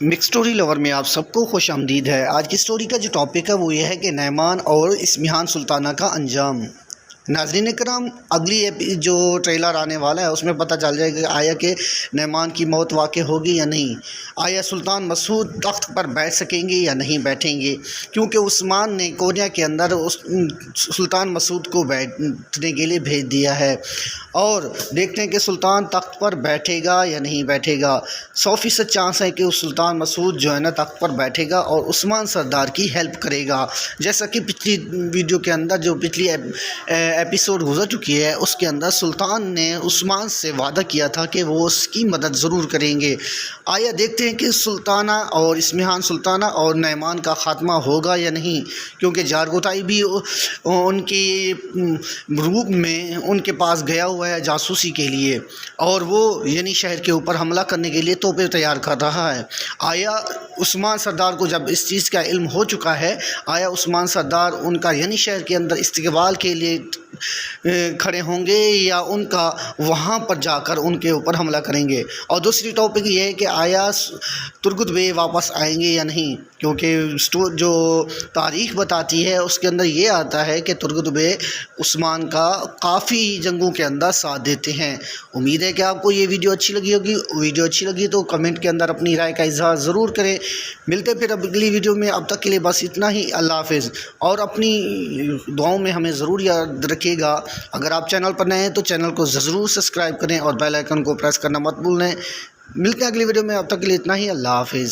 Mix story lower میں آپ سب کو خوش آمدید ہے۔ آج کی اسٹوری کا جو ٹاپک ہے وہ یہ ہے کہ نعمان اور اسمہان سلطانہ کا انجام۔ ناظرین کرام، اگلی جو ٹریلر آنے والا ہے اس میں پتہ چل جائے گا آیا کہ نعمان کی موت واقع ہوگی یا نہیں، آیا سلطان مسعود تخت پر بیٹھ سکیں گے یا نہیں بیٹھیں گے، کیونکہ عثمان نے کوریا کے اندر سلطان مسعود کو بیٹھنے کے لیے بھیج دیا ہے، اور دیکھتے ہیں کہ سلطان تخت پر بیٹھے گا یا نہیں بیٹھے گا۔ 100% چانس ہے کہ سلطان مسعود جو ہے نا تخت پر بیٹھے گا اور عثمان سردار کی ہیلپ کرے گا، جیسا کہ پچھلی ویڈیو کے اندر جو پچھلی ایپیسوڈ گزر چکی ہے اس کے اندر سلطان نے عثمان سے وعدہ کیا تھا کہ وہ اس کی مدد ضرور کریں گے۔ آیا دیکھتے ہیں کہ سلطانہ اور اسمہان سلطانہ اور نعمان کا خاتمہ ہوگا یا نہیں، کیونکہ جارگوتائی بھی ان کی روپ میں ان کے پاس گیا ہوا ہے جاسوسی کے لیے، اور وہ یعنی شہر کے اوپر حملہ کرنے کے لیے توپیں تیار کر رہا ہے۔ آیا عثمان سردار کو جب اس چیز کا علم ہو چکا ہے، آیا عثمان سردار ان کا یعنی شہر کے اندر استقبال کے لیے کھڑے ہوں گے یا ان کا وہاں پر جا کر ان کے اوپر حملہ کریں گے؟ اور دوسری ٹاپک یہ ہے کہ آیا ترگت بے واپس آئیں گے یا نہیں، کیونکہ جو تاریخ بتاتی ہے اس کے اندر یہ آتا ہے کہ ترگت بے عثمان کا کافی جنگوں کے اندر ساتھ دیتے ہیں۔ امید ہے کہ آپ کو یہ ویڈیو اچھی لگی ہوگی۔ ویڈیو اچھی لگی تو کمنٹ کے اندر اپنی رائے کا اظہار ضرور کریں۔ ملتے پھر اگلی ویڈیو میں، اب تک کے لیے بس اتنا ہی۔ اللہ حافظ، اور اپنی دعاؤں میں ہمیں ضرور یاد رکھیے گا۔ اگر آپ چینل پر نئے ہیں تو چینل کو ضرور سبسکرائب کریں اور بیل آئیکن کو پریس کرنا مت بھولیں۔ ملتے ہیں اگلی ویڈیو میں، اب تک کے لیے اتنا ہی۔ اللہ حافظ۔